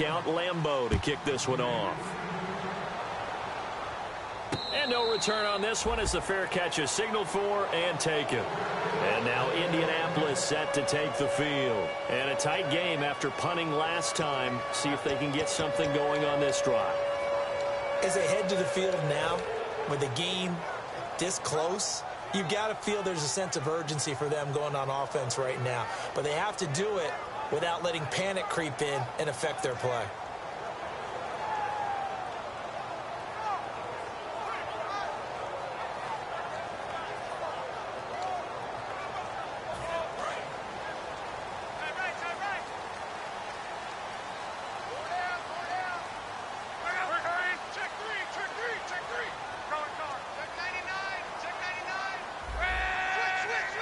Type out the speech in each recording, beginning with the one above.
Out Lambeau to kick this one off. And no return on this one as the fair catch is signaled for and taken. And now Indianapolis set to take the field. And a tight game after punting last time. See if they can get something going on this drive. As they head to the field now, with the game this close, you've got to feel there's a sense of urgency for them going on offense right now. But they have to do it without letting panic creep in and affect their play.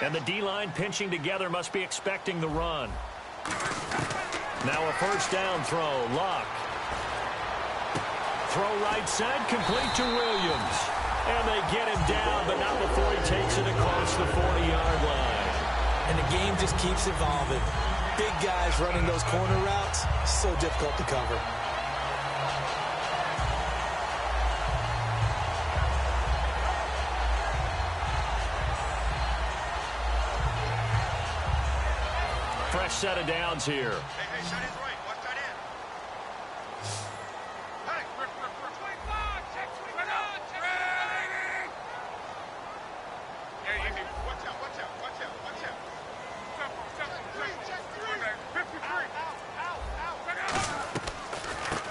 And the D-line pinching together must be expecting the run. Now a first down throw. Luck. Throw right side, complete to Williams. And they get him down, but not before he takes it across the 40-yard line. And the game just keeps evolving. Big guys running those corner routes, so difficult to cover. Fresh set of downs here. Hey, shut his right. Watch that in. Hey, watch out.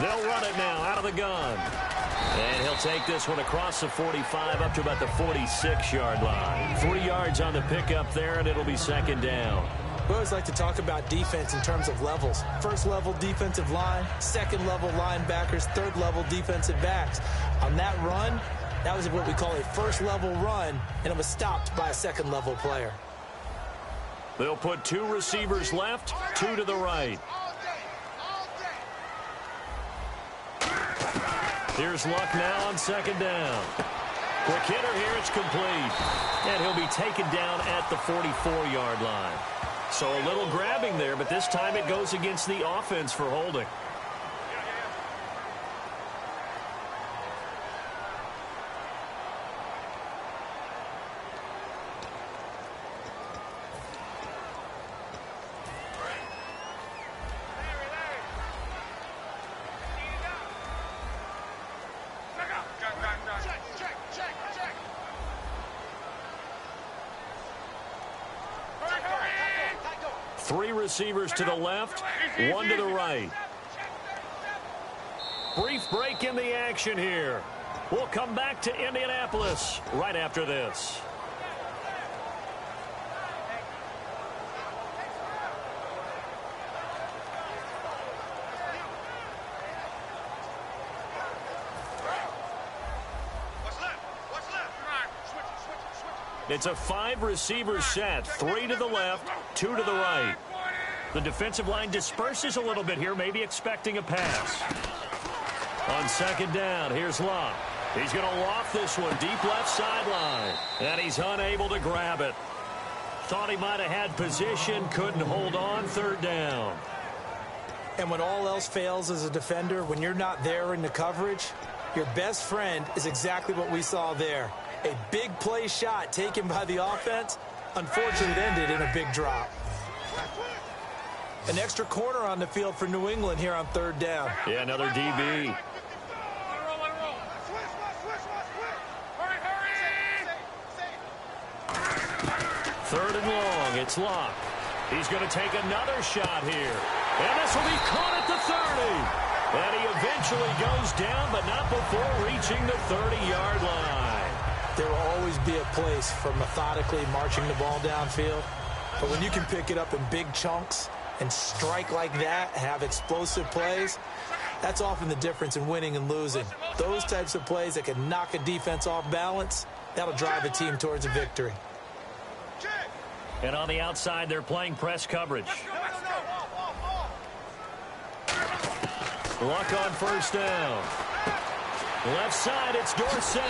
They'll run it now out of the gun. And he'll take this one across the 45 up to about the 46-yard line. 3 yards on the pickup there, and it'll be second down. We always like to talk about defense in terms of levels. First level defensive line, second level linebackers, third level defensive backs. On that run, that was what we call a first level run, and it was stopped by a second level player. They'll put 2 receivers left, 2 to the right. Here's Luck now on second down. Quick hitter here, it's complete. And he'll be taken down at the 44-yard line. So a little grabbing there, but this time it goes against the offense for holding. Three receivers to the left, 1 to the right. Brief break in the action here. We'll come back to Indianapolis right after this. It's a 5-receiver set, 3 to the left, 2 to the right. The defensive line disperses a little bit here, maybe expecting a pass. On second down, here's Luck. He's going to loft this one deep left sideline, and he's unable to grab it. Thought he might have had position, couldn't hold on, third down. And when all else fails as a defender, when you're not there in the coverage, your best friend is exactly what we saw there. A big play shot taken by the offense. Unfortunately, it ended in a big drop. An extra corner on the field for New England here on third down. Yeah, another DB. Third and long, it's Luck. He's going to take another shot here. And this will be caught at the 30. And he eventually goes down, but not before reaching the 30-yard line. There will always be a place for methodically marching the ball downfield. But when you can pick it up in big chunks and strike like that, have explosive plays, that's often the difference in winning and losing. Those types of plays that can knock a defense off balance, that'll drive a team towards a victory. And on the outside, they're playing press coverage. Luck on first down. Left side, it's Dorsett.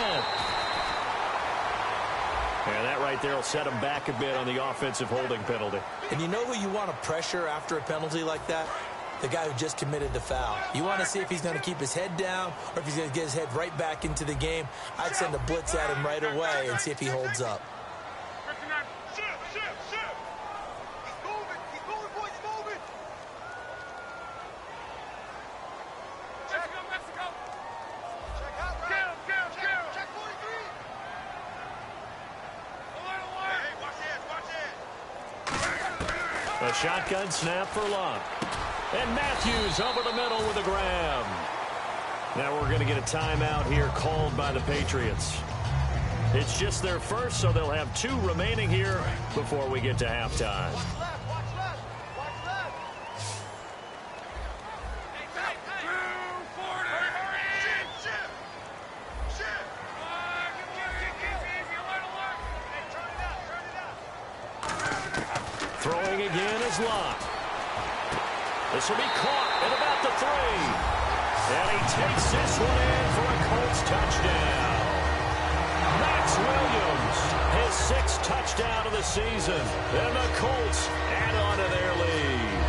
And that right there will set him back a bit on the offensive holding penalty. And you know who you want to pressure after a penalty like that? the guy who just committed the foul. You want to see if he's going to keep his head down or if he's going to get his head right back into the game. I'd send a blitz at him right away and see if he holds up. A shotgun snap for Luck. And Matthews over the middle with a grab. Now we're going to get a timeout here called by the Patriots. It's just their first, so they'll have 2 remaining here before we get to halftime. Throwing again is Luck. This will be caught at about the 3. And he takes this one in for a Colts touchdown. Max Williams, his 6th touchdown of the season. And the Colts add on to their lead.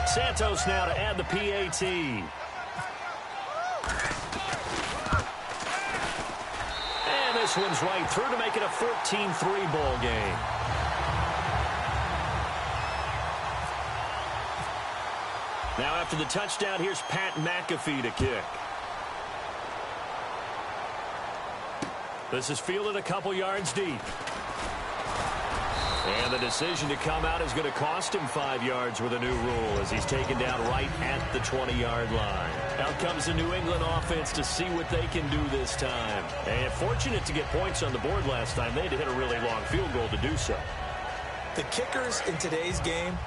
Santos now to add the PAT. This one's right through to make it a 14-3 ball game. Now after the touchdown, here's Pat McAfee to kick. This is fielded a couple yards deep. And the decision to come out is going to cost him 5 yards with a new rule as he's taken down right at the 20-yard line. Out comes the New England offense to see what they can do this time. And fortunate to get points on the board last time. They had to hit a really long field goal to do so. The kickers in today's game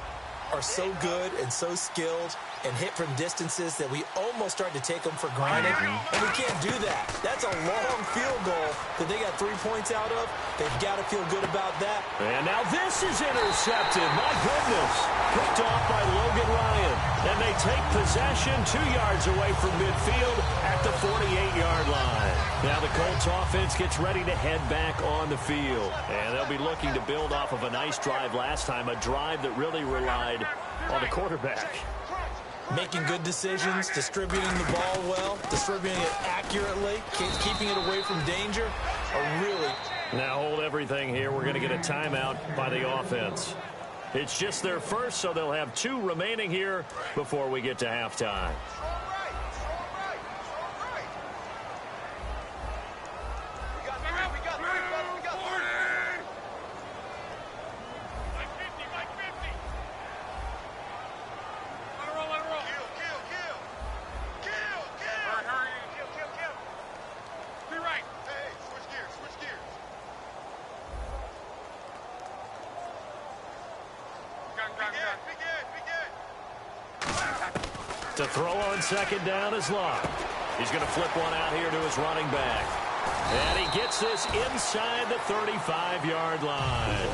are so good and so skilled and hit from distances that we almost start to take them for granted. And we can't do that. That's a long field goal that they got 3 points out of. They've got to feel good about that. And now this is intercepted. My goodness. Picked off by Logan Ryan. And they take possession 2 yards away from midfield at the 48-yard line. Now the Colts offense gets ready to head back on the field. And they'll be looking to build off of a nice drive last time, a drive that really relied on the quarterback. Making good decisions, distributing the ball well, distributing it accurately, keeping it away from danger. Now hold everything here. We're going to get a timeout by the offense. It's just their first, so they'll have 2 remaining here before we get to halftime. To throw on second down is Luck. He's going to flip one out here to his running back. And he gets this inside the 35-yard line.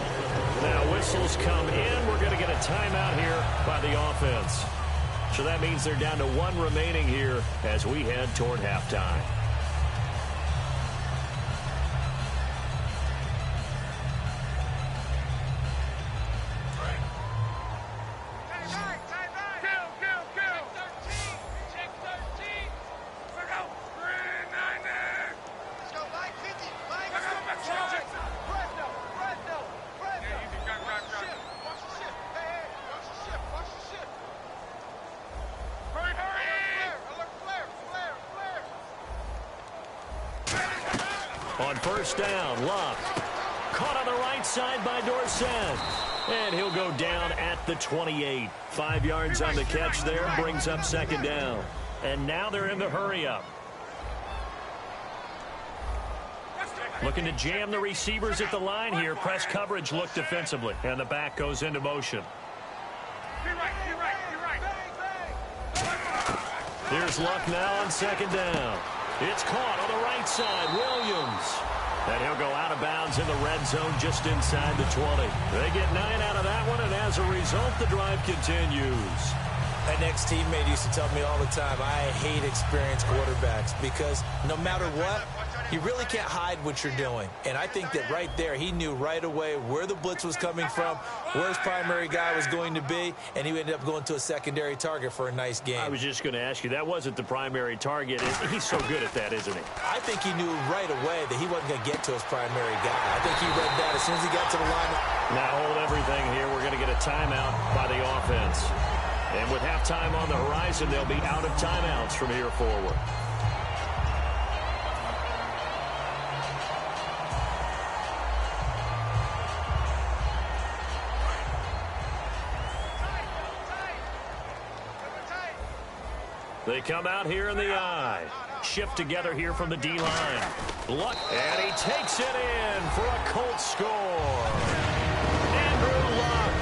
Now whistles come in. We're going to get a timeout here by the offense. So that means they're down to 1 remaining here as we head toward halftime. On first down, Luck. Caught on the right side by Nobsn. And he'll go down at the 28. 5 yards on the catch there, brings up second down. And now they're in the hurry-up. Looking to jam the receivers at the line here. Press coverage look defensively. And the back goes into motion. Here's Luck now on second down. It's caught on the right side. Williams. And he'll go out of bounds in the red zone just inside the 20. They get 9 out of that one, and as a result, the drive continues. An ex-teammate used to tell me all the time, I hate experienced quarterbacks because no matter what, You really can't hide what you're doing. And I think that right there, he knew right away where the blitz was coming from, where his primary guy was going to be, and he ended up going to a secondary target for a nice game. I was just going to ask you, that wasn't the primary target. He's so good at that, isn't he? I think he knew right away that he wasn't going to get to his primary guy. I think he read that as soon as he got to the line. Now hold everything here. We're going to get a timeout by the offense. And with halftime on the horizon, they'll be out of timeouts from here forward. They come out here in the eye. Shift together here from the D-line. Luck, and he takes it in for a Colts score. Andrew Luck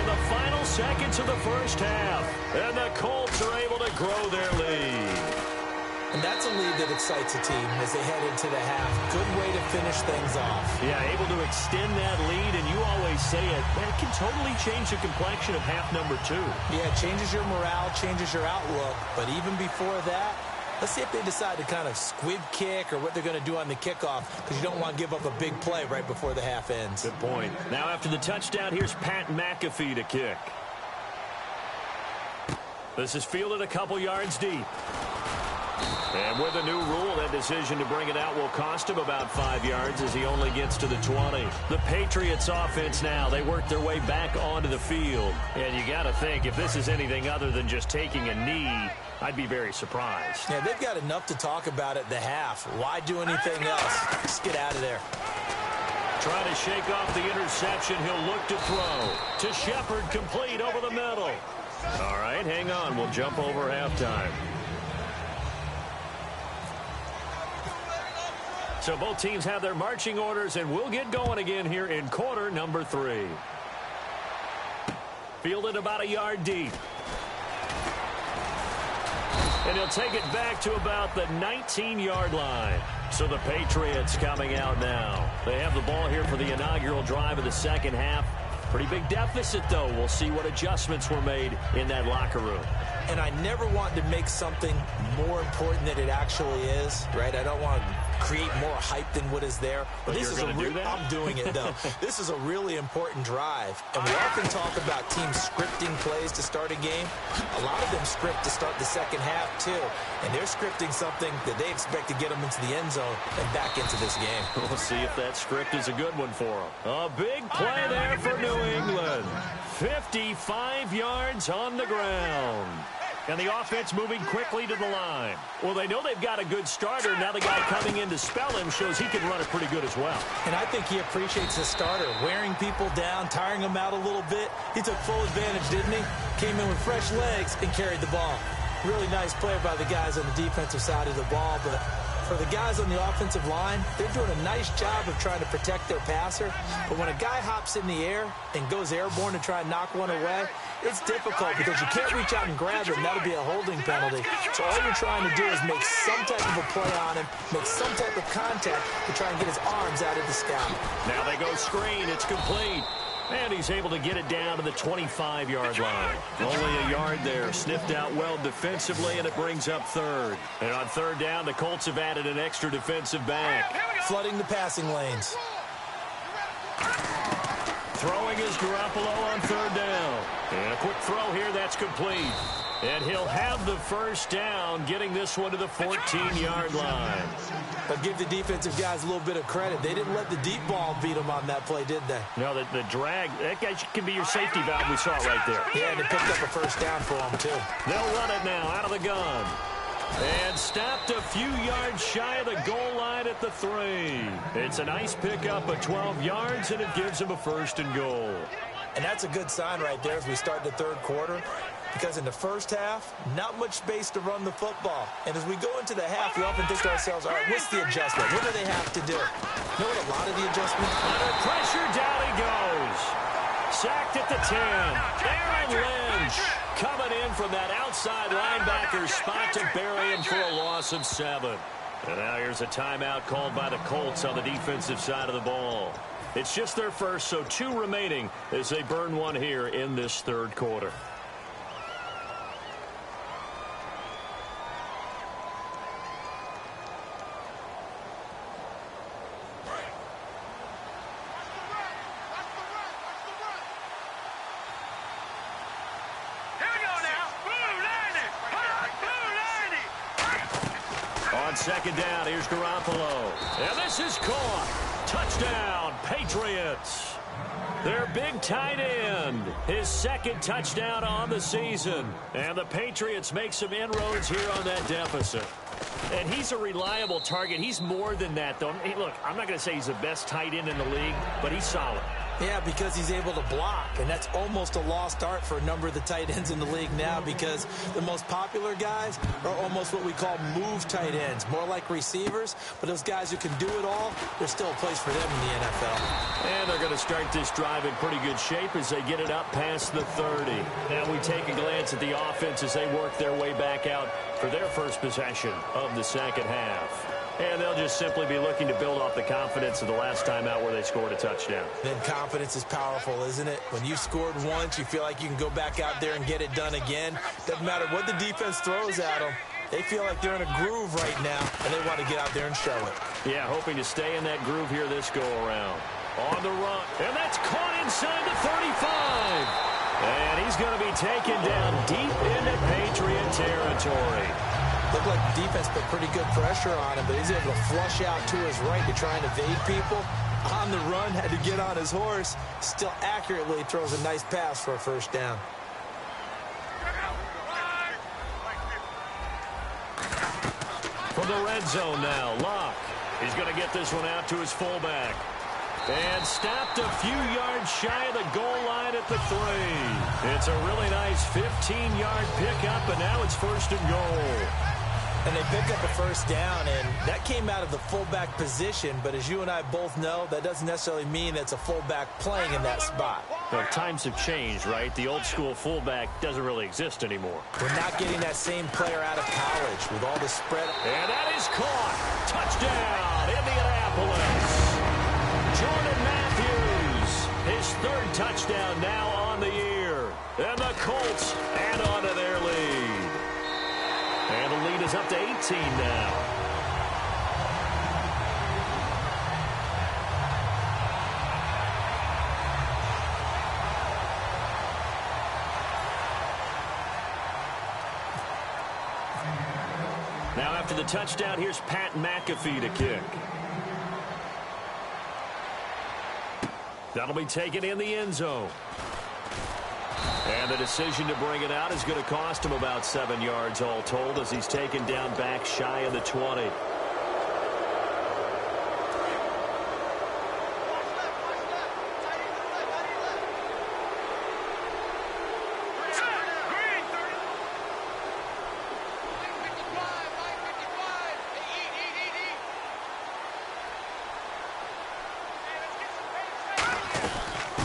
in the final seconds of the first half. And the Colts are able to grow their lead. And that's a lead that excites a team as they head into the half. Good way to finish things off. Yeah, able to extend that lead, and you always say it, that can totally change the complexion of half number 2. Yeah, it changes your morale, changes your outlook. But even before that, let's see if they decide to kind of squib kick or what they're going to do on the kickoff, because you don't want to give up a big play right before the half ends. Good point. Now after the touchdown, here's Pat McAfee to kick. This is fielded a couple yards deep. And with a new rule, that decision to bring it out will cost him about 5 yards as he only gets to the 20. The Patriots offense now, they work their way back onto the field. And you got to think, if this is anything other than just taking a knee, I'd be very surprised. Yeah, they've got enough to talk about at the half. Why do anything else? Just get out of there. Trying to shake off the interception. He'll look to throw. To Shepard, complete over the middle. All right, hang on. We'll jump over halftime. So both teams have their marching orders, and we'll get going again here in quarter number 3. Fielded about a yard deep. And he'll take it back to about the 19-yard line. So the Patriots coming out now. They have the ball here for the inaugural drive of the second half. Pretty big deficit, though. We'll see what adjustments were made in that locker room. And I never want to make something more important than it actually is, right? I don't want to create more hype than what is there. But this is I'm doing it, though. This is a really important drive. And we often talk about teams scripting plays to start a game. A lot of them script to start the second half, too. And they're scripting something that they expect to get them into the end zone and back into this game. We'll see if that script is a good one for them. A big play there for New England. 55 yards on the ground. And the offense moving quickly to the line. Well, they know they've got a good starter. Now the guy coming in to spell him shows he can run it pretty good as well. And I think he appreciates the starter, wearing people down, tiring them out a little bit. He took full advantage, didn't he? Came in with fresh legs and carried the ball. Really nice play by the guys on the defensive side of the ball, but for the guys on the offensive line, they're doing a nice job of trying to protect their passer. But when a guy hops in the air and goes airborne to try and knock one away, it's difficult because you can't reach out and grab him. That'll be a holding penalty. So all you're trying to do is make some type of a play on him, make some type of contact to try and get his arms out of the scout. Now they go screen. It's complete. And he's able to get it down to the 25-yard line. Only a yard there. Sniffed out well defensively, and it brings up third. And on third down, the Colts have added an extra defensive back. Flooding the passing lanes. Throwing is Garoppolo on third down. And a quick throw here, that's complete. And he'll have the first down, getting this one to the 14-yard line. But give the defensive guys a little bit of credit. They didn't let the deep ball beat them on that play, did they? No, the drag, that guy can be your safety valve. We saw it right there. Yeah, and they picked up a first down for them, too. They'll run it now out of the gun. And stopped a few yards shy of the goal line at the 3. It's a nice pickup of 12 yards, and it gives them a first and goal. And that's a good sign right there as we start the third quarter. Because in the first half, not much space to run the football. And as we go into the half, we often think to ourselves, all right, what's the adjustment? What do they have to do? You know what a lot of the adjustment? Under pressure, down he goes. Sacked at the 10. Aaron Lynch coming in from that outside linebacker spot to bury him for a loss of 7. And now here's a timeout called by the Colts on the defensive side of the ball. It's just their first, so 2 remaining as they burn one here in this third quarter. second down. Here's Garoppolo. And this is caught. Touchdown, Patriots. Their big tight end, his second touchdown on the season. And the Patriots make some inroads here on that deficit. And he's a reliable target. He's more than that, though. Hey, look, I'm not going to say he's the best tight end in the league, but he's solid. Yeah, because he's able to block, and that's almost a lost art for a number of the tight ends in the league now, because the most popular guys are almost what we call move tight ends, more like receivers, but those guys who can do it all, there's still a place for them in the NFL. And they're going to start this drive in pretty good shape as they get it up past the 30. Now we take a glance at the offense as they work their way back out for their first possession of the second half. And they'll just simply be looking to build off the confidence of the last time out where they scored a touchdown. Then confidence is powerful, isn't it? When you scored once, you feel like you can go back out there and get it done again. Doesn't matter what the defense throws at them. They feel like they're in a groove right now, and they want to get out there and show it. Yeah, hoping to stay in that groove here this go-around. On the run, and that's caught inside the 35. And he's going to be taken down deep into Patriot territory. Looked like the defense put pretty good pressure on him, but he's able to flush out to his right to try and evade people. On the run, had to get on his horse. Still accurately throws a nice pass for a first down. From the red zone now, Locke. He's going to get this one out to his fullback. And stopped a few yards shy of the goal line at the 3. It's a really nice 15-yard pickup, and now it's first and goal. And they pick up a first down, and that came out of the fullback position. But as you and I both know, that doesn't necessarily mean it's a fullback playing in that spot. Well, times have changed, right? The old-school fullback doesn't really exist anymore. We're not getting that same player out of college with all the spread. And that is caught. Touchdown, Indianapolis. Jordan Matthews, his third touchdown now on the year. And the Colts add on to their lead. And the lead is up to 18 now. Now after the touchdown, here's Pat McAfee to kick. That'll be taken in the end zone. And the decision to bring it out is going to cost him about 7 yards all told as he's taken down back shy of the 20.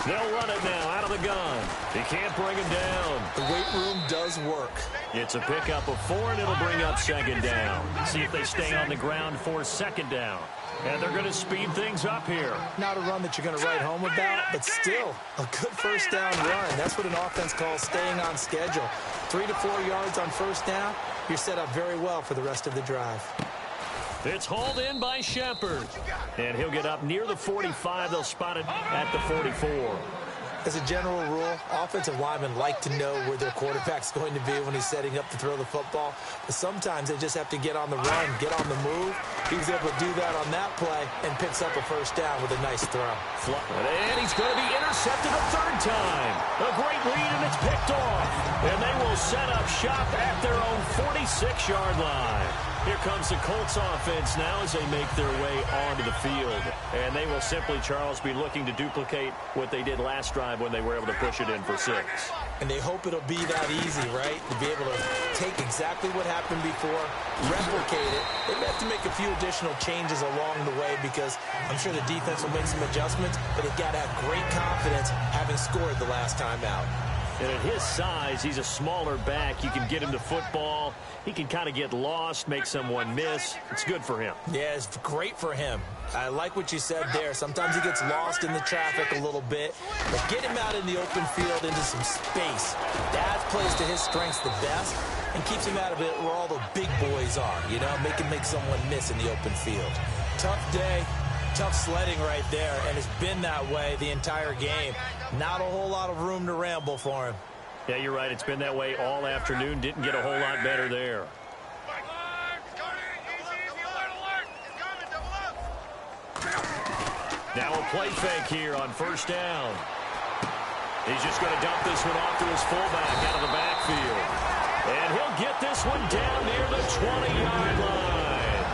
They'll run it now out of the gun. He can't bring him down. The weight room does work. It's a pickup of 4, and it'll bring up second down. See if they stay on the ground for second down. And they're going to speed things up here. Not a run that you're going to write home about, but still a good first down run. That's what an offense calls staying on schedule. 3 to 4 yards on first down, you're set up very well for the rest of the drive. It's hauled in by Shepard. And he'll get up near the 45. They'll spot it at the 44. As a general rule, offensive linemen like to know where their quarterback's going to be when he's setting up to throw the football. But sometimes they just have to get on the run, get on the move. He was able to do that on that play and picks up a first down with a nice throw. And he's going to be intercepted a third time. A great read, and it's picked off. And they will set up shop at their own 46-yard line. Here comes the Colts offense now as they make their way onto the field. And they will simply, Charles, be looking to duplicate what they did last drive when they were able to push it in for 6. And they hope it'll be that easy, right? To be able to take exactly what happened before, replicate it. They may have to make a few additional changes along the way because I'm sure the defense will make some adjustments, but they've got to have great confidence having scored the last time out. And at his size, he's a smaller back. You can get him to football. He can kind of get lost, make someone miss. It's good for him. Yeah, it's great for him. I like what you said there. Sometimes he gets lost in the traffic a little bit, but get him out in the open field into some space. That plays to his strengths the best and keeps him out of it where all the big boys are, you know, make someone miss in the open field. Tough day. Tough sledding right there, and it's been that way the entire game. Not a whole lot of room to ramble for him. Yeah, you're right. It's been that way all afternoon. Didn't get a whole lot better there. Now a play fake here on first down. He's just going to dump this one off to his fullback out of the backfield. And he'll get this one down near the 20-yard line.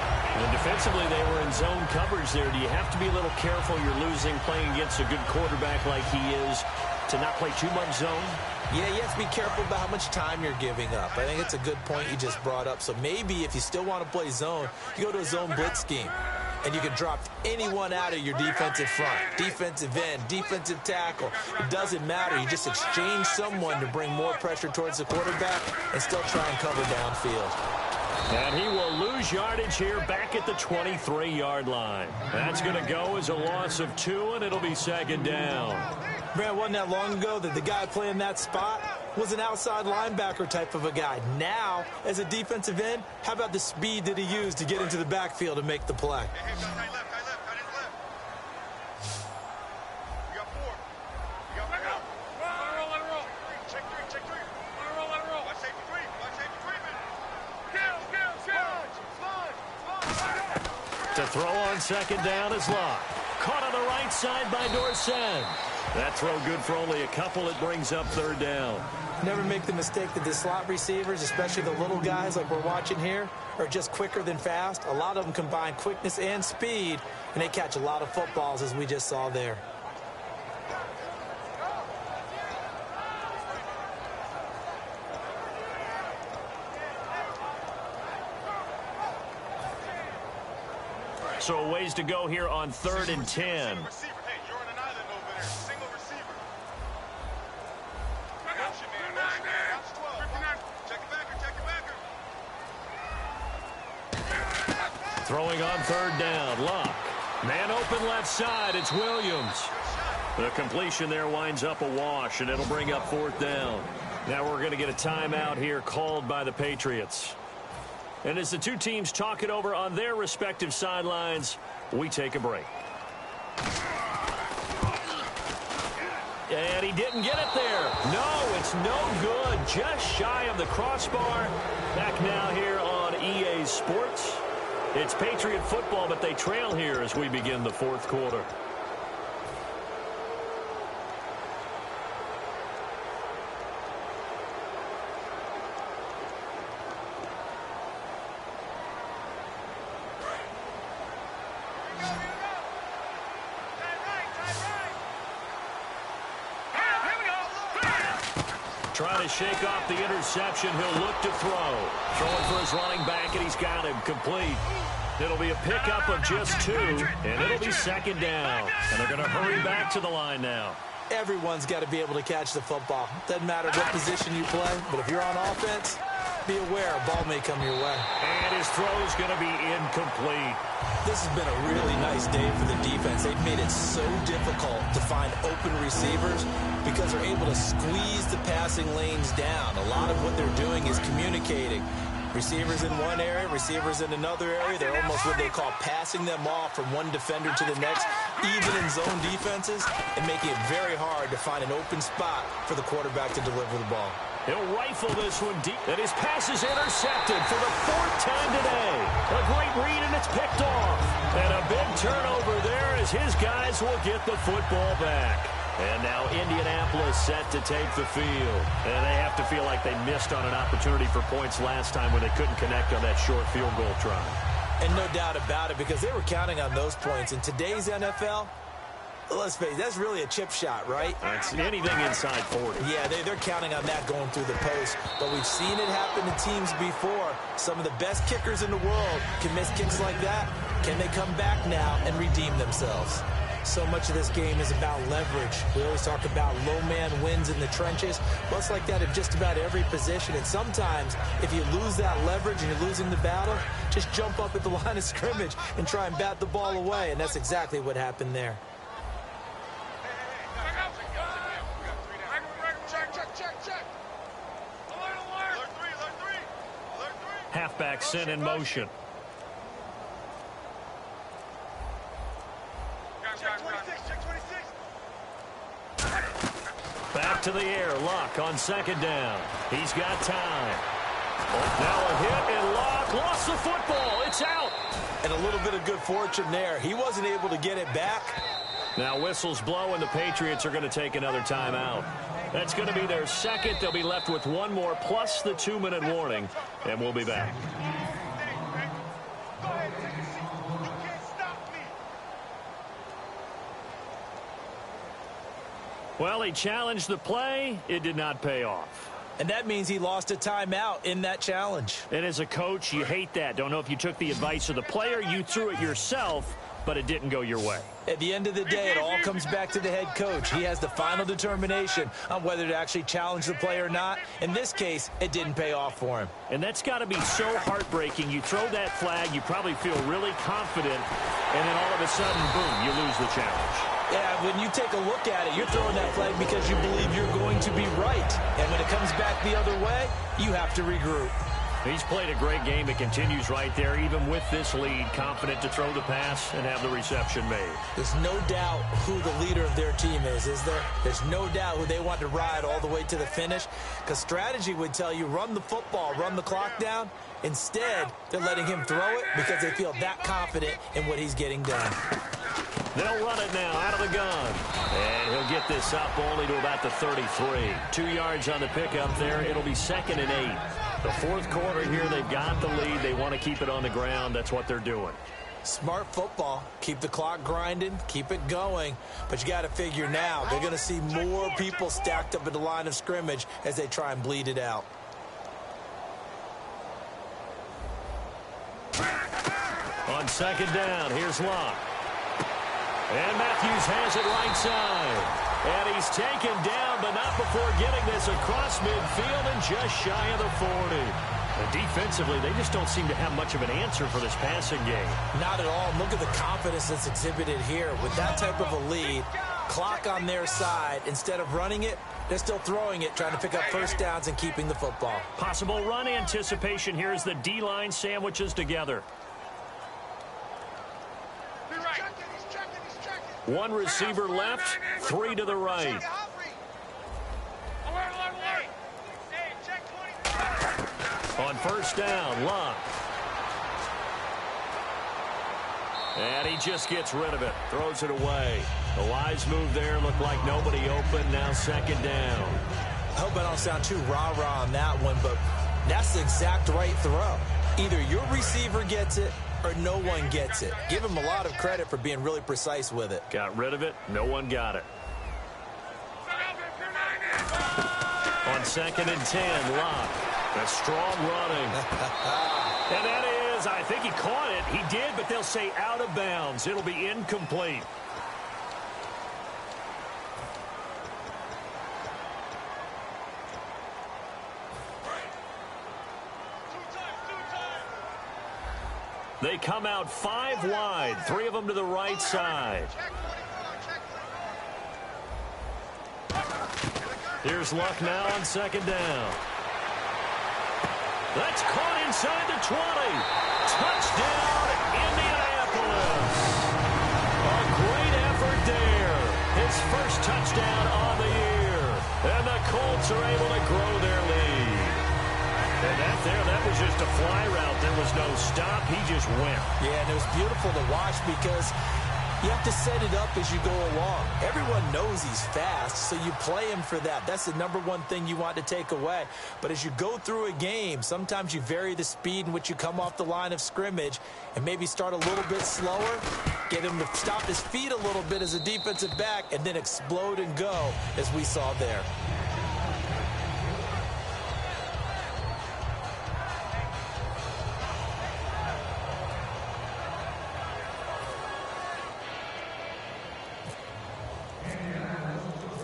And defensively, they were in zone coverage there. Do you have to be a little careful? You're losing playing against a good quarterback like he is to not play too much zone? Yeah, you have to be careful about how much time you're giving up. I think it's a good point you just brought up. So maybe if you still want to play zone, you go to a zone blitz scheme. And you can drop anyone out of your defensive front. Defensive end, defensive tackle. It doesn't matter. You just exchange someone to bring more pressure towards the quarterback and still try and cover downfield. And he will lose yardage here back at the 23-yard line. That's going to go as a loss of 2, and it'll be second down. Man, wasn't that long ago that the guy playing that spot was an outside linebacker type of a guy. Now, as a defensive end, how about the speed that he used to get into the backfield and make the play? Hey, guy left. You got 4. You got 4. Let it roll. Check 3. Let it roll. Watch safety 3, man. Sludge. To throw on second down is Locke. Caught on the right side by Nobsn. That throw good for only a couple. It brings up third down. Never make the mistake that the slot receivers, especially the little guys like we're watching here, are just quicker than fast. A lot of them combine quickness and speed, and they catch a lot of footballs, as we just saw there. So a ways to go here on 3rd and 10. Hey, you're on an island over there. Single receiver. Motion, man. That's 12. Check it backer. Throwing on 3rd down. Locke. Man open left side. It's Williams. The completion there winds up a wash, and it'll bring up 4th down. Now we're going to get a timeout here called by the Patriots. And as the two teams talk it over on their respective sidelines, we take a break. And he didn't get it there. No, it's no good. Just shy of the crossbar. Back now here on EA Sports. It's Patriot football, but they trail here as we begin the 4th quarter. Trying to shake off the interception. He'll look to throw. Throwing for his running back, and he's got him complete. It'll be a pickup of just 2, and it'll be second down. And they're going to hurry back to the line now. Everyone's got to be able to catch the football. Doesn't matter what position you play, but if you're on offense, be aware a ball may come your way. And his throw is going to be incomplete. This has been a really nice day for the defense. They've made it so difficult to find open receivers because they're able to squeeze the passing lanes down. A lot of what they're doing is communicating. Receivers in one area, receivers in another area. They're almost what they call passing them off from one defender to the next, even in zone defenses, and making it very hard to find an open spot for the quarterback to deliver the ball. He'll rifle this one deep, and his pass is intercepted for the 4th time today. A great read, and it's picked off. And a big turnover there as his guys will get the football back. And now Indianapolis set to take the field. And they have to feel like they missed on an opportunity for points last time when they couldn't connect on that short field goal try. And no doubt about it, because they were counting on those points. In today's NFL, let's face it, that's really a chip shot, right? It's anything inside 40. Yeah, they're counting on that going through the post. But we've seen it happen to teams before. Some of the best kickers in the world can miss kicks like that. Can they come back now and redeem themselves? So much of this game is about leverage. We always talk about low man wins in the trenches. Well, it's like that in just about every position. And sometimes, if you lose that leverage and you're losing the battle, just jump up at the line of scrimmage and try and bat the ball away. And that's exactly what happened there. Halfback sent in motion. Back to the air. Locke on second down. He's got time. Now a hit, and Locke lost the football. It's out. And a little bit of good fortune there. He wasn't able to get it back, Now whistles blow, and the Patriots are going to take another timeout. That's going to be their second. They'll be left with one more, plus the 2-minute warning, and we'll be back. Go ahead, take a seat. You can't stop me. Well, he challenged the play. It did not pay off. And that means he lost a timeout in that challenge. And as a coach, you hate that. Don't know if you took the advice of the player. You threw it yourself, but it didn't go your way. At the end of the day, it all comes back to the head coach. He has the final determination on whether to actually challenge the play or not. In this case, it didn't pay off for him. And that's got to be so heartbreaking. You throw that flag, you probably feel really confident, and then all of a sudden, boom, you lose the challenge. Yeah, when you take a look at it, you're throwing that flag because you believe you're going to be right. And when it comes back the other way, you have to regroup. He's played a great game. It continues right there, even with this lead, confident to throw the pass and have the reception made. There's no doubt who the leader of their team is there? There's no doubt who they want to ride all the way to the finish, because strategy would tell you run the football, run the clock down. Instead, they're letting him throw it because they feel that confident in what he's getting done. They'll run it now out of the gun. And he'll get this up only to about the 33. 2 yards on the pickup there. It'll be 2nd and 8. The fourth quarter here, they've got the lead. They want to keep it on the ground. That's what they're doing. Smart football. Keep the clock grinding. Keep it going. But you got to figure now, they're going to see more people stacked up at the line of scrimmage as they try and bleed it out. On 2nd down, here's Locke. And Matthews has it right side. And he's taken down, but not before getting this across midfield and just shy of the 40. And defensively, they just don't seem to have much of an answer for this passing game. Not at all. Look at the confidence that's exhibited here. With that type of a lead, clock on their side, instead of running it, they're still throwing it, trying to pick up first downs and keeping the football. Possible run anticipation here as the D-line sandwiches together. One receiver left, 3 to the right. On 1st down, Locke. And he just gets rid of it, throws it away. The wise move there, looked like nobody open, now 2nd down. I hope I don't sound too rah-rah on that one, but that's the exact right throw. Either your receiver gets it or no one gets it. Give him a lot of credit for being really precise with it. Got rid of it. No one got it. On 2nd and 10, Locke. A strong running. And that is, I think he caught it. He did, but they'll say out of bounds. It'll be incomplete. They come out 5 wide, 3 of them to the right side. Here's Luck now on 2nd down. That's caught inside the 20. Touchdown, Indianapolis. A great effort there. His first touchdown on the year. And the Colts are able to grow their lead. And that was just a fly route. There was no stop. He just went. Yeah, and it was beautiful to watch because you have to set it up as you go along. Everyone knows he's fast, so you play him for that. That's the #1 thing you want to take away. But as you go through a game, sometimes you vary the speed in which you come off the line of scrimmage and maybe start a little bit slower, get him to stop his feet a little bit as a defensive back, and then explode and go as we saw there.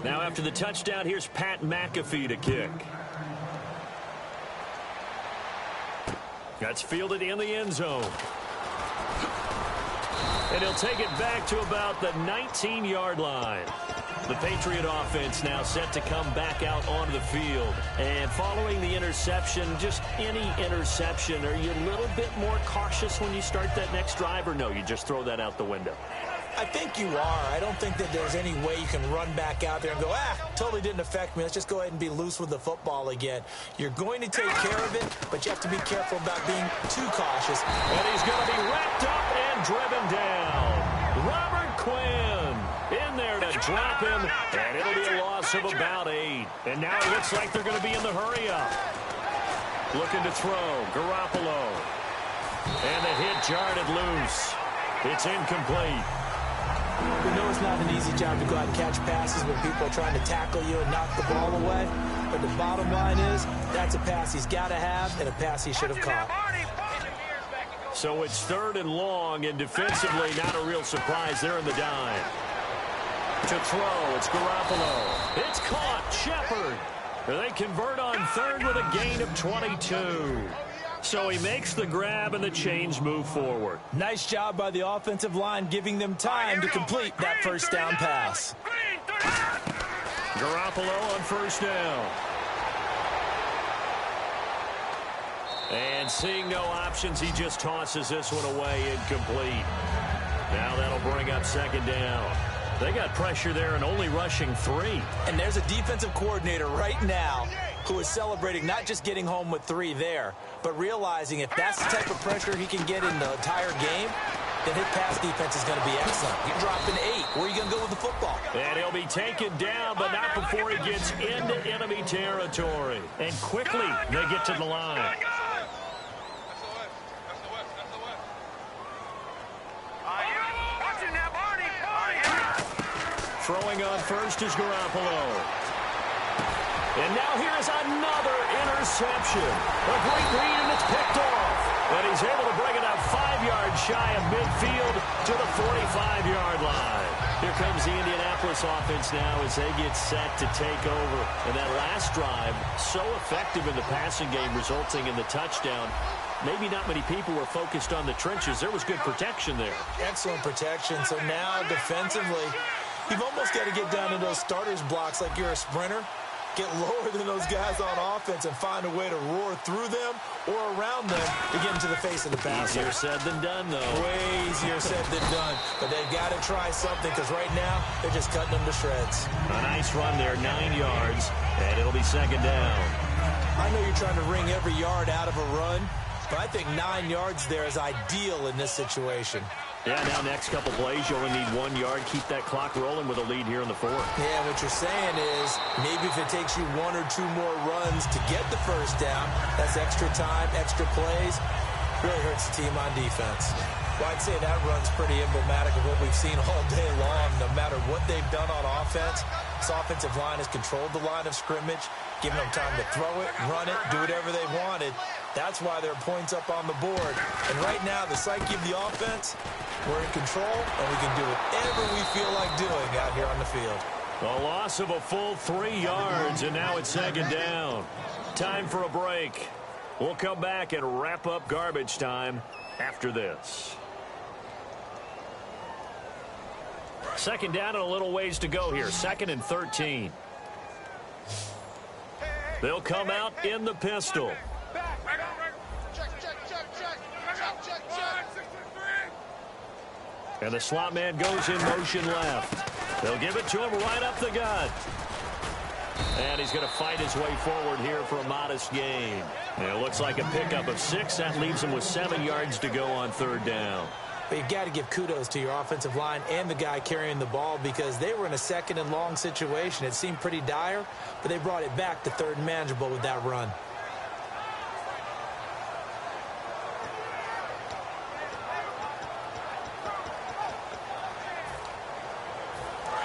Now after the touchdown, here's Pat McAfee to kick. That's fielded in the end zone. And he'll take it back to about the 19-yard line. The Patriot offense now set to come back out onto the field. And following the interception, just any interception, are you a little bit more cautious when you start that next drive, or no, you just throw that out the window? I think you are. I don't think that there's any way you can run back out there and go, totally didn't affect me. Let's just go ahead and be loose with the football again. You're going to take care of it, but you have to be careful about being too cautious. And he's going to be wrapped up and driven down. Robert Quinn drop him, and it'll be a loss of about 8. And now it looks like they're going to be in the hurry-up. Looking to throw, Garoppolo. And the hit jarred it loose. It's incomplete. We know it's not an easy job to go out and catch passes when people are trying to tackle you and knock the ball away. But the bottom line is, that's a pass he's got to have and a pass he should have caught. So it's 3rd and long, and defensively, not a real surprise there in the dime. To throw, it's Garoppolo. It's caught, Shepard. They convert on 3rd with a gain of 22. So he makes the grab, and the chains move forward. Nice job by the offensive line, giving them time to complete that first down pass. Garoppolo on 1st down. And seeing no options, he just tosses this one away, incomplete. Now that'll bring up 2nd down. They got pressure there and only rushing 3. And there's a defensive coordinator right now who is celebrating not just getting home with 3 there, but realizing if that's the type of pressure he can get in the entire game, then his pass defense is going to be excellent. You're dropping 8. Where are you going to go with the football? And he'll be taken down, but not before he gets into enemy territory. And quickly, they get to the line. Throwing on 1st is Garoppolo. And now here's another interception. A great read, and it's picked off. And he's able to bring it up 5 yards shy of midfield to the 45-yard line. Here comes the Indianapolis offense now as they get set to take over. And that last drive, so effective in the passing game, resulting in the touchdown. Maybe not many people were focused on the trenches. There was good protection there. Excellent protection. So now defensively, you've almost got to get down to those starters blocks like you're a sprinter. Get lower than those guys on offense and find a way to roar through them or around them to get into the face of the passer. Easier said than done, though. Way easier said than done. But they've got to try something because right now they're just cutting them to shreds. A nice run there, 9 yards, and it'll be 2nd down. I know you're trying to wring every yard out of a run, but I think 9 yards there is ideal in this situation. Yeah, now next couple plays, you only need 1 yard. Keep that clock rolling with a lead here in the 4th. Yeah, what you're saying is maybe if it takes you 1 or 2 more runs to get the first down, that's extra time, extra plays, really hurts the team on defense. Well, I'd say that run's pretty emblematic of what we've seen all day long. No matter what they've done on offense, this offensive line has controlled the line of scrimmage, giving them time to throw it, run it, do whatever they wanted. That's why there are points up on the board. And right now, the psyche of the offense, we're in control, and we can do whatever we feel like doing out here on the field. A loss of a full 3 yards, and now it's 2nd down. Time for a break. We'll come back and wrap up garbage time after this. 2nd down and a little ways to go here. 2nd and 13. They'll come out in the pistol. And the slot man goes in motion left. They'll give it to him right up the gut. And he's going to fight his way forward here for a modest gain. And it looks like a pickup of 6. That leaves him with 7 yards to go on 3rd down. But you've got to give kudos to your offensive line and the guy carrying the ball because they were in a 2nd and long situation. It seemed pretty dire, but they brought it back to 3rd and manageable with that run.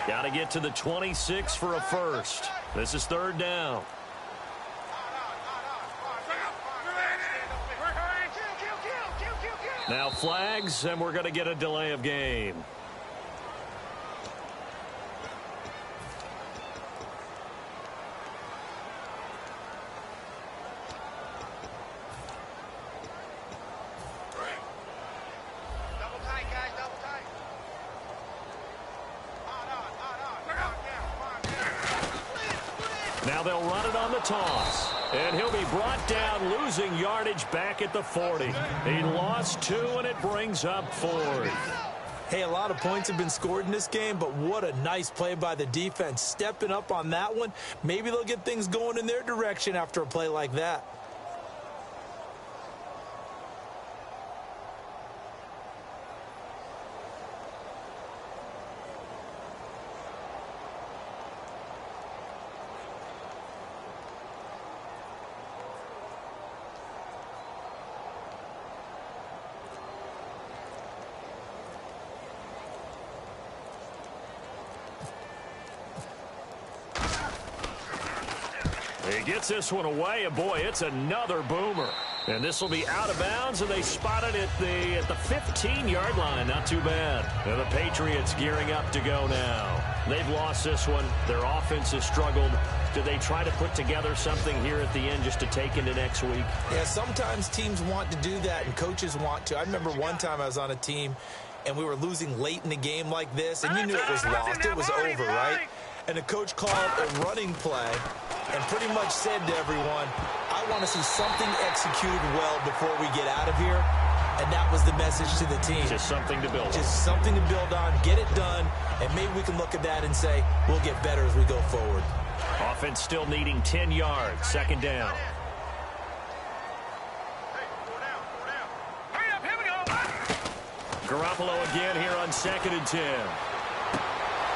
Got to get to the 26 for a first. This is 3rd down. Now flags, and we're going to get a delay of game. Now they'll run it on the toss. And he'll be brought down, losing yardage back at the 40. He lost 2, and it brings up 4th. Hey, a lot of points have been scored in this game, but what a nice play by the defense. Stepping up on that one. Maybe they'll get things going in their direction after a play like that. He gets this one away, and boy, it's another boomer. And this will be out of bounds, and they spot it at the 15-yard line. Not too bad. And the Patriots gearing up to go now. They've lost this one. Their offense has struggled. Do they try to put together something here at the end just to take into next week? Yeah, sometimes teams want to do that, and coaches want to. I remember one time I was on a team, and we were losing late in the game like this, and you knew it was lost. It was over, right? And the coach called a running play and pretty much said to everyone, I want to see something executed well before we get out of here. And that was the message to the team. Just something to build on. Just something to build on, get it done, and maybe we can look at that and say, we'll get better as we go forward. Offense still needing 10 yards. Second down. Garoppolo again here on 2nd and 10.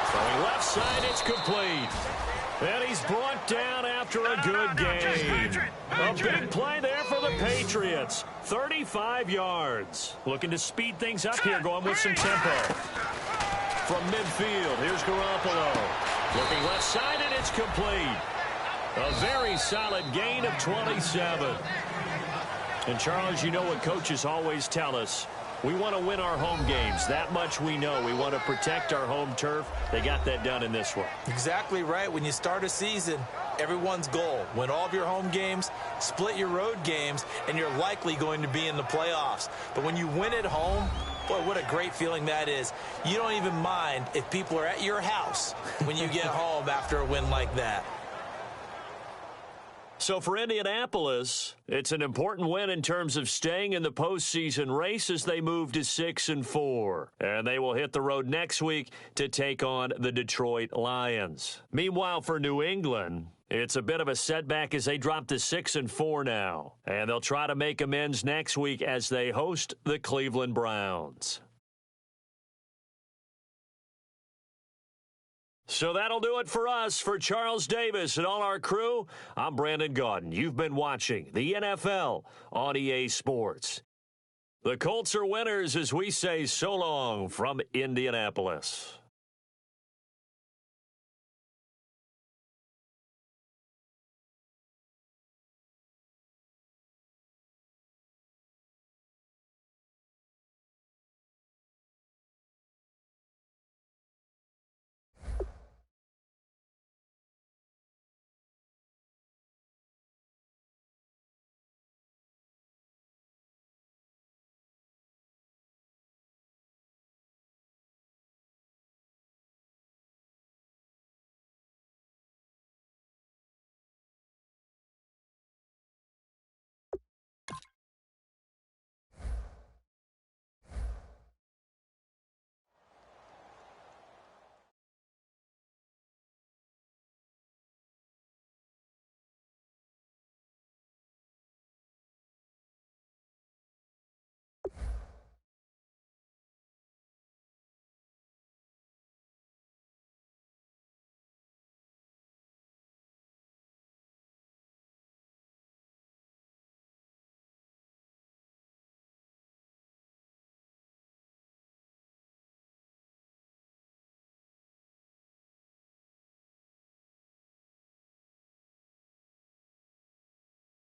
Throwing left side, it's complete. And he's brought down after a good game. A big play there for the Patriots. 35 yards. Looking to speed things up here, going with some tempo. From midfield, here's Garoppolo. Looking left side, and it's complete. A very solid gain of 27. And, Charles, you know what coaches always tell us. We want to win our home games. That much we know. We want to protect our home turf. They got that done in this one. Exactly right. When you start a season, everyone's goal, win all of your home games, split your road games, and you're likely going to be in the playoffs. But when you win at home, boy, what a great feeling that is. You don't even mind if people are at your house when you get home after a win like that. So for Indianapolis, it's an important win in terms of staying in the postseason race as they move to 6-4. And they will hit the road next week to take on the Detroit Lions. Meanwhile, for New England, it's a bit of a setback as they drop to 6-4 now. And they'll try to make amends next week as they host the Cleveland Browns. So that'll do it for us. For Charles Davis and all our crew, I'm Brandon Gaudin. You've been watching the NFL on EA Sports. The Colts are winners as we say so long from Indianapolis.